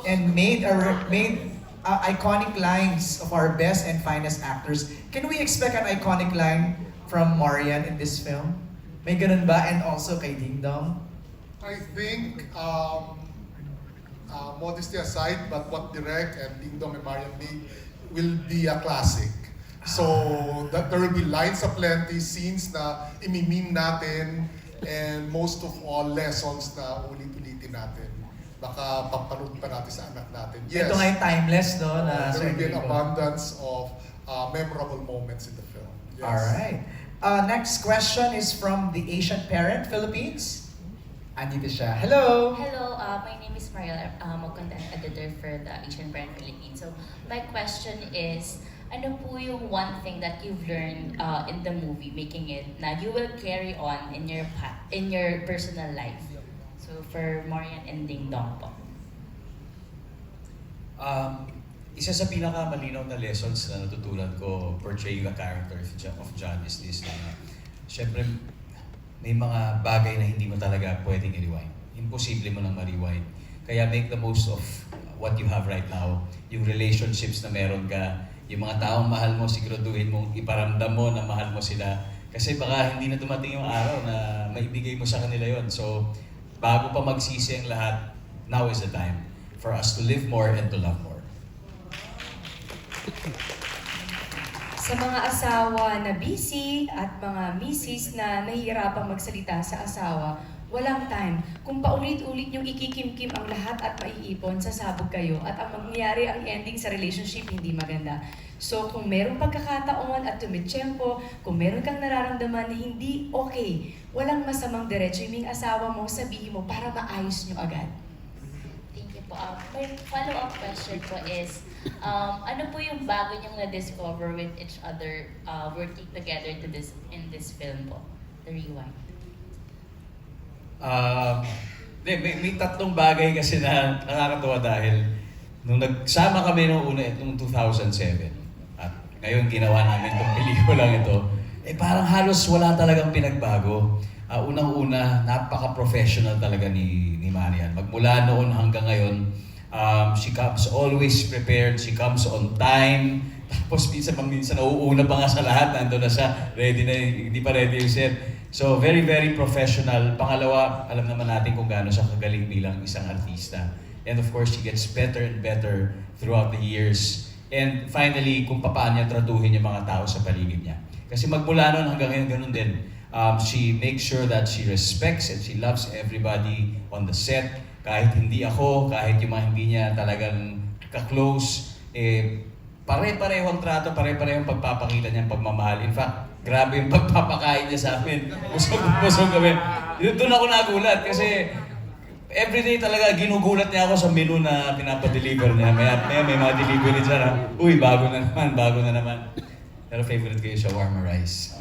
and made iconic lines of our best and finest actors. Can we expect an iconic line from Marian in this film? May ganun ba? And also kay Ding Dong? I think, modesty aside, but what Direk and Ding Dong and Marian made will be a classic. So, that there will be lines aplenty, scenes na imimim natin, and most of all, lessons na ulit-ulitin natin. Baka papanood pa natin sa anak natin. Yes, Ito nga yung timeless, no? Na there will be an Sir Diego. abundance of memorable moments in the film. Yes. Alright. Next question is from the Asian Parent, Philippines. Andito siya. Hello! Hello, my name is Mariel. I'm a content editor for the Asian Brand Philippines. So my question is, ano po yung one thing that you've learned in the movie, making it, na you will carry on in your personal life? So for Marian and Ding Dong po. Isa sa pinakamalinaw na lessons na natutunan ko portraying the character of John is this na syempre may mga bagay na hindi mo talaga pwedeng i-rewind. Imposible mo nang ma-rewind. Kaya make the most of what you have right now. Yung relationships na meron ka, yung mga taong mahal mo, siguraduhin mong iparamdam mo na mahal mo sila. Kasi baka hindi na dumating yung araw na maibigay mo sa kanila yon. So, bago pa magsisi ang lahat, now is the time for us to live more and to love more. Sa mga asawa na busy at mga misis na nahihirapang magsalita sa asawa, walang time. Kung paulit-ulit yung ikikimkim ang lahat at maiipon, sasabog kayo at ang mangyayari ang ending sa relationship hindi maganda. So kung merong pagkakataon at tumitsyempo, kung meron kang nararamdaman na hindi okay, walang masamang diretso yung asawa mo, sabihin mo para maayos nyo agad. Thank you po. My follow-up question po is, ano po yung bago niyong na-discover with each other working together in this film po? The Rewind. May tatlong bagay kasi na nakakatuwa dahil nung nagsama kami nung una, nung 2007, at ngayon ginawa namin itong pelikulang ito, parang halos wala talagang pinagbago. Unang-una, napaka-professional talaga ni Marian. Magmula noon hanggang ngayon, she comes always prepared, she comes on time, tapos minsan nauuna pa nga sa lahat, nandun na siya, ready na, hindi pa ready yung set. So, very, very professional. Pangalawa, alam naman natin kung gaano siya kagaling bilang isang artista. And of course, she gets better and better throughout the years. And finally, kung paano niya tratuhin yung mga tao sa paligid niya. Kasi magmula noon hanggang ngayon, ganun din. She makes sure that she respects and she loves everybody on the set. Kahit hindi ako, kahit yung mga hindi niya talagang ka-close, pare-parehong trato, pare-parehong pagpapakita niya ng pagmamahal. In fact, grabe yung pagpapakain niya sa amin. Busog kami. Doon ako nagulat kasi everyday talaga ginugulat niya ako sa menu na pinapadeliver niya. May mga delivery dyan na, uy, bago na naman. Pero favorite ko yung shawarma rice.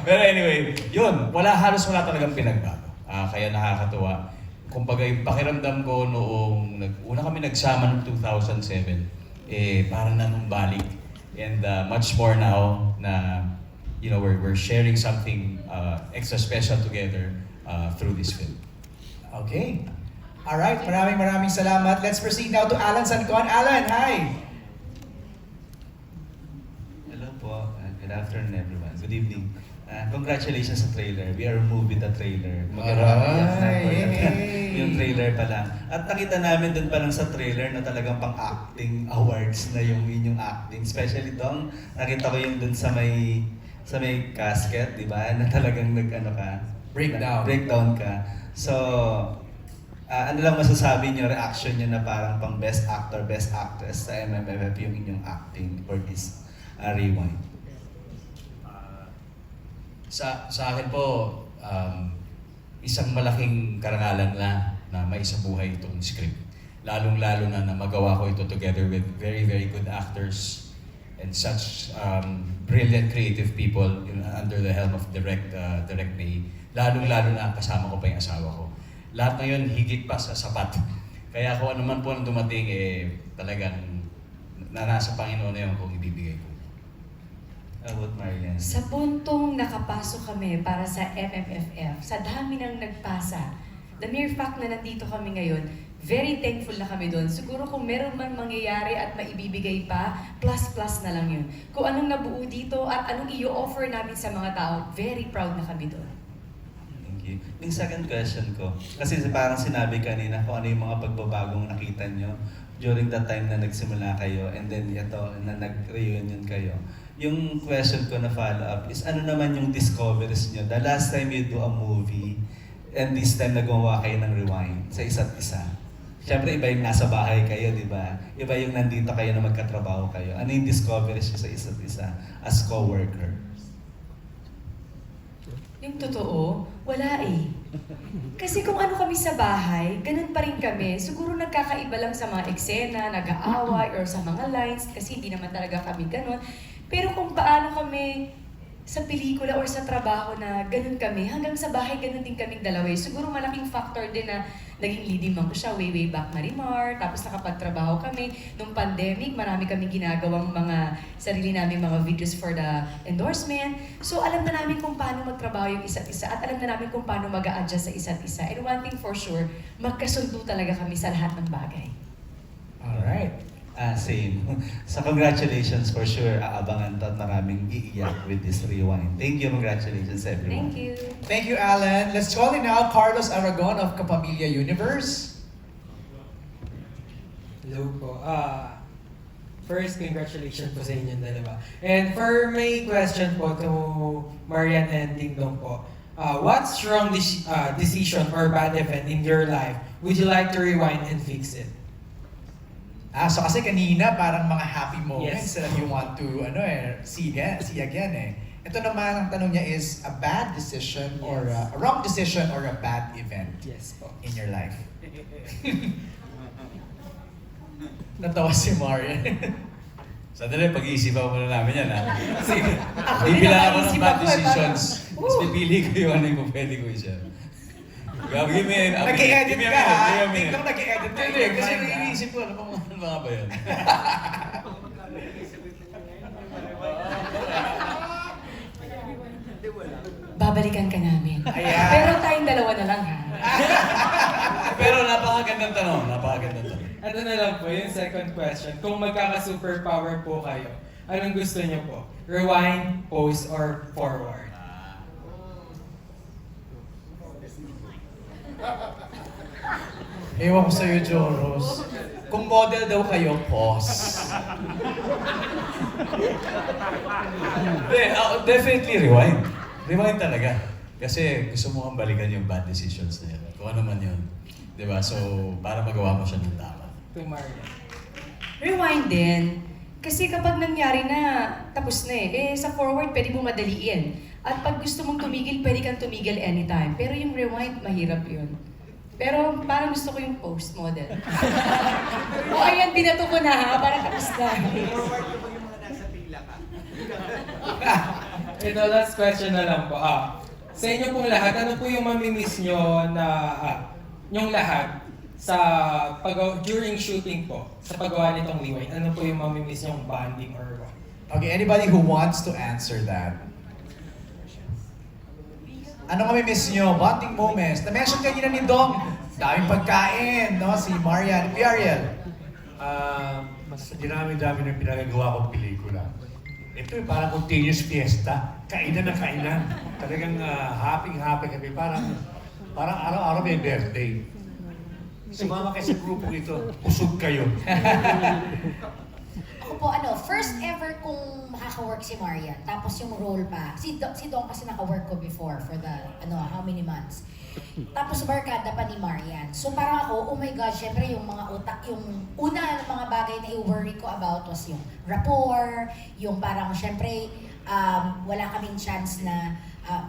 Pero anyway, yun, halos wala talagang pinagbago. Kaya nakakatuwa. Kumbaga yung pakiramdam ko noong una kami nagsama noong 2007, parang nanumbalik. And much more now na we're sharing something extra special together through this film. Okay. Alright, maraming salamat. Let's proceed now to Alan Sancon. Alan, hi! Hello po. Good afternoon, everyone. Good evening. Congratulations sa trailer. We are moved with the trailer. Yung trailer pa lang. At nakita namin dun pa lang sa trailer na talagang pang-acting awards na yung inyong acting. Especially itong, nakita ko yung dun sa may casket, di ba? Na talagang breakdown ka. So, ano lang masasabi niyo, reaction niyo na parang pang best actor, best actress sa MMFF yung inyong acting for this Rewind? Sa akin po, isang malaking karangalan na maisabuhay itong script. Lalong-lalo na magawa ko ito together with very, very good actors and such brilliant creative people under the helm of Direk May. Lalong-lalo na kasama ko pa yung asawa ko. Lahat na yun higit pa sa sapat. Kaya kung ano man po ang dumating, talagang nasa Panginoon na yun kung ibibigay ko. About Marian. Sa puntong nakapasok kami para sa MMFF, sa dami ng nagpasa, the mere fact na nandito kami ngayon, very thankful na kami doon. Siguro kung meron man mangyayari at maibibigay pa, plus na lang yun. Kung anong nabuo dito at anong i-offer namin sa mga tao, very proud na kami doon. Thank you. Yung second question ko, kasi parang sinabi kanina kung ano yung mga pagbabagong nakita nyo during the time na nagsimula kayo and then ito na nag-reunion kayo. Yung question ko na follow-up is ano naman yung discoveries nyo? The last time you do a movie and this time nagawa kayo ng rewind sa isa't isa. Siyempre iba yung nasa bahay kayo, di ba? Iba yung nandito kayo na magkatrabaho kayo. Ano yung discoveries nyo sa isa't isa as co-worker? Yung totoo, wala eh. Kasi kung ano kami sa bahay, ganun pa rin kami. Siguro nagkakaiba lang sa mga eksena, nag-aaway, or sa mga lines, kasi hindi naman talaga kami ganun. Pero kung paano kami sa pelikula or sa trabaho na ganun kami, hanggang sa bahay ganun din kaming dalawa. Siguro malaking factor din na naging leading man ko siya way back Marimar, tapos nakapagtrabaho kami. Nung pandemic, marami kaming ginagawang mga sarili namin mga videos for the endorsement. So alam na namin kung paano magtrabaho yung isa't isa at alam na namin kung paano mag-a-adjust sa isa't isa. And one thing for sure, magkasundo talaga kami sa lahat ng bagay. Alright. Same. So congratulations for sure. Aabangan to at maraming iiyak with this rewind. Thank you, congratulations everyone. Thank you. Thank you, Alan. Let's call in now Carlos Aragon of Kapamilya Universe. Hello po. First, congratulations po sa inyong dalawa. And for my question po to Marian and Ding Dong po, what strong decision or bad event in your life would you like to rewind and fix it? So kasi kanina parang mga happy moments Yes. that you want to see again eh. Ito naman ang tanong niya is a bad decision or a wrong decision or a bad event Yes po. in your life. Natawa si Marian. Sandali, pag-iisipan muna namin yan, ha? Sige. Ako din Bibila ako ng napaisip bad ako eh, decisions. parang, Tapos pipili ko yung ano yung pwede ko i-share. Give me a Nag-i-edit minute, ka ha? give me a minute. Tingnan nag-i-edit ka. Hindi, kasi iniisip ko, ano mga ba yun? Babalikan ka namin. Ayan. Pero tayong dalawa na lang ha. Pero napakagandang tanong, napakagandang tanong. Ano na lang po, yung second question. Kung magkaka-superpower po kayo, anong gusto niyo po? Rewind, pause, or forward? Ewan ko sa'yo, Joros. Kung model daw kayo, pause. Hindi, definitely rewind. Rewind talaga. Kasi gusto mo kang balikan yung bad decisions na yun. Kung ano man yun. Diba? So, para magawa mo siya ng tama. To Marian. Rewind din. Kasi kapag nangyari na, tapos na sa forward, pwede mo madaliin. At pag gusto mong tumigil, pwede kang tumigil anytime. Pero yung rewind, mahirap yun. Pero parang gusto ko yung post model. O ayan, binato ko na ha, para tapos na. Ito, last question na lang po. Sa inyo pong lahat, ano po yung mamimiss nyo na, yung lahat, during shooting po, sa paggawa nitong rewind, ano po yung mamimiss nyong bonding or what? Okay, anybody who wants to answer that? Ano kami miss nyo? Bonding moments. Na-mention kanina ni Dong. Daming pagkain, no? Si Marian. Ariel. Mas dinami-dami ng pinagagawa kong pelikula. Ito yung parang continuous fiesta. Kainan na kainan. Talagang happy kami. Parang araw-araw may birthday. Sumama kayo sa grupo ito. Usog kayo. Ako po, first ever kong makaka-work si Marian. Tapos yung role pa. Si Dong kasi naka-work ko before for the, how many months. Tapos barkada pa ni Marian. So parang ako, oh my God, syempre yung mga utak, yung una ng mga bagay na i-worry ko about was yung rapport, yung parang syempre, wala kaming chance na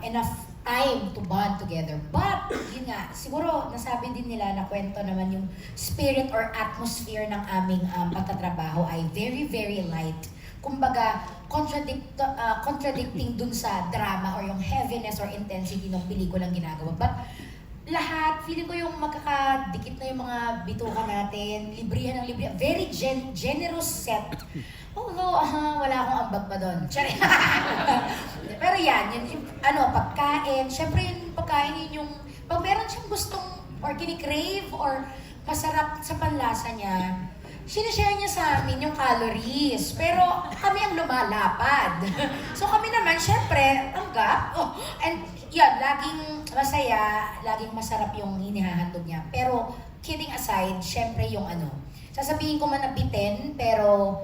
enough time to bond together. But, yun nga, siguro nasabi din nila na kwento naman yung spirit or atmosphere ng aming pagtatrabaho ay very, very light. Kumbaga, contradicting dun sa drama or yung heaviness or intensity ng pelikulang ginagawa. But, lahat, feeling ko yung magkakadikit na yung mga bituka natin, librihan ng librihan, very generous set. Although, wala akong ambag pa doon. Pero yan, yung pagkain, syempre yung pagkain yun yung, pag meron siyang gustong, or kinikrave, or masarap sa panlasa niya. Sinishare niya sa amin yung calories, pero kami ang lumalapad. So kami naman, syempre, tanggap. Oh, and yan, laging masaya, laging masarap yung hinihahandog niya. Pero kidding aside, syempre yung sasabihin ko man na bitin, pero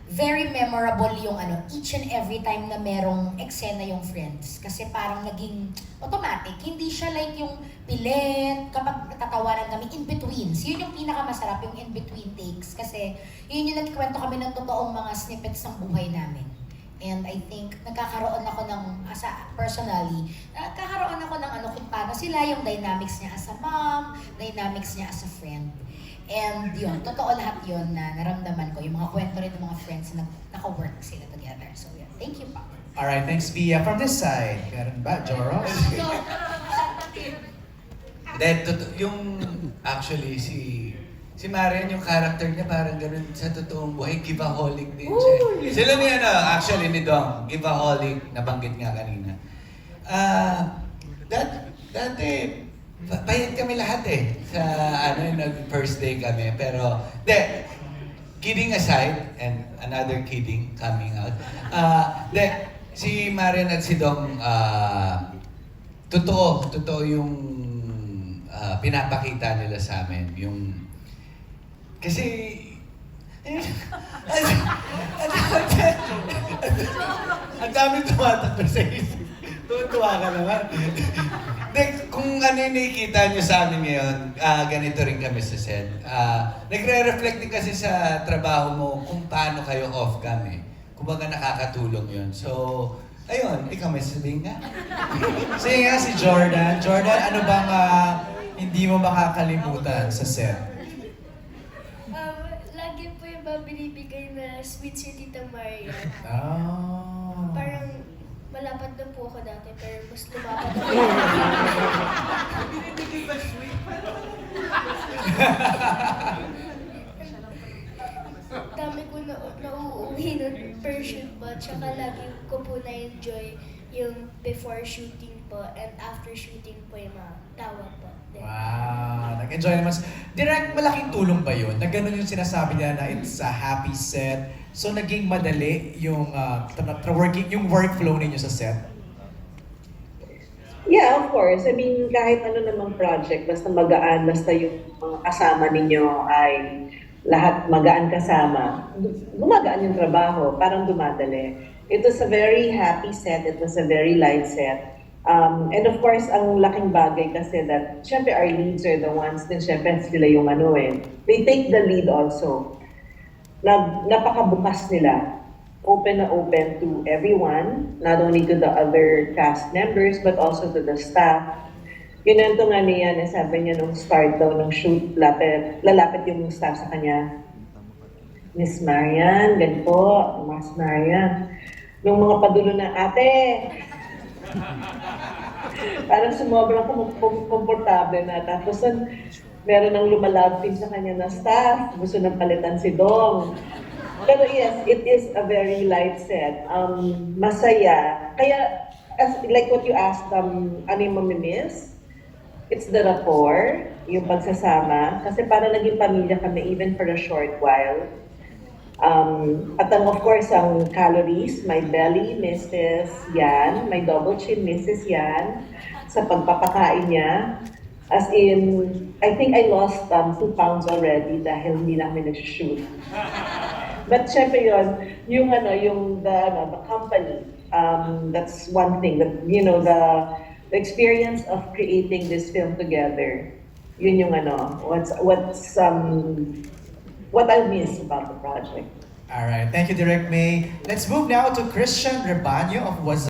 very memorable yung each and every time na merong eksena yung Friends. Kasi parang naging automatic. Hindi siya like yung pilit, kapag natatawanan kami in between. Yun yung pinakamasarap, yung in between takes. Kasi yun yung nagkwento kami ng totoong mga snippets ng buhay namin. And I think nagkakaroon ako personally, nagkakaroon ako ng kung paano sila, yung dynamics niya as a mom, dynamics niya as a friend. And yun, totoo lahat yun na naramdaman ko, yung mga kwento rin ng mga friends na naka-work sila together. So yeah, thank you pa. Alright, thanks Bia. From this side, meron ba? Joros? Yung actually si Marian, yung character niya parang ganun sa totoong buhay, give-aholic din siya. Sila ni actually ni Dong, give-aholic, nabanggit nga kanina. Dati, bayad kami lahat sa nag-first day kami. Pero, kidding aside, and another kidding coming out, si Marian at si Dong, totoo yung pinapakita nila sa amin. Kasi, ang dami tumatakbo sa isip. Tuwa ka naman. Kung ano yung nakikita nyo sa amin ngayon, ganito rin kami sa set. Nagre-reflect din kasi sa trabaho mo kung paano kayo off-cam Kumbaga nakakatulong yun. So, ayun, ikaw may sabihin nga. Sige nga si Jordan. Jordan, ano bang hindi mo makakalimutan sa set? Lagi po yung binibigay na sweet si Tita Maria. Oh. Parang malapad na po ako dati, pero mas lumapad ako. Binibigay ba sweet? Dami ko nauuwi ng Persian po, tsaka lagi ko po na-enjoy yung before shooting po and after shooting po yung mga tawa po. Wow, nag-enjoy naman. Direct, malaking tulong ba yun? Na ganun yung sinasabi nila na it's a happy set. So naging madali yung yung workflow ninyo sa set? Yeah, of course. I mean, kahit ano namang project, basta magaan, basta yung mga kasama ninyo ay lahat magaan kasama, gumagaan yung trabaho, parang dumadali. It was a very happy set, it was a very light set. And of course, ang laking bagay kasi that, syempre our leads are the ones, din syempre sila yung they take the lead also. Napakabukas nila. Open na open to everyone, not only to the other cast members, but also to the staff. Kinento nga niya, sabi niya nung start daw ng shoot, lalapit yung staff sa kanya. Miss Marian, ganito, Mas Marian. Nung mga padulo na, ate, parang sumobrang komportable na. Tapos meron ng lumalapit sa kanya na staff, gusto nang palitan si Dong. Pero yes, it is a very light set. Masaya. Kaya, like what you asked, ano yung mamimiss? It's the rapport, yung pagsasama. Kasi parang naging pamilya kami even for a short while. At of course, ang calories, my belly, Mrs. Yan. My double chin, Mrs. Yan. Sa pagpapakain niya. As in, I think I lost 2 pounds already dahil hindi namin nag-shoot. But syempre yun, the company, that's one thing. That, the experience of creating this film together, yun yung what I miss about the project. Alright, thank you Direct May. Let's move now to Christian Rebaño of Was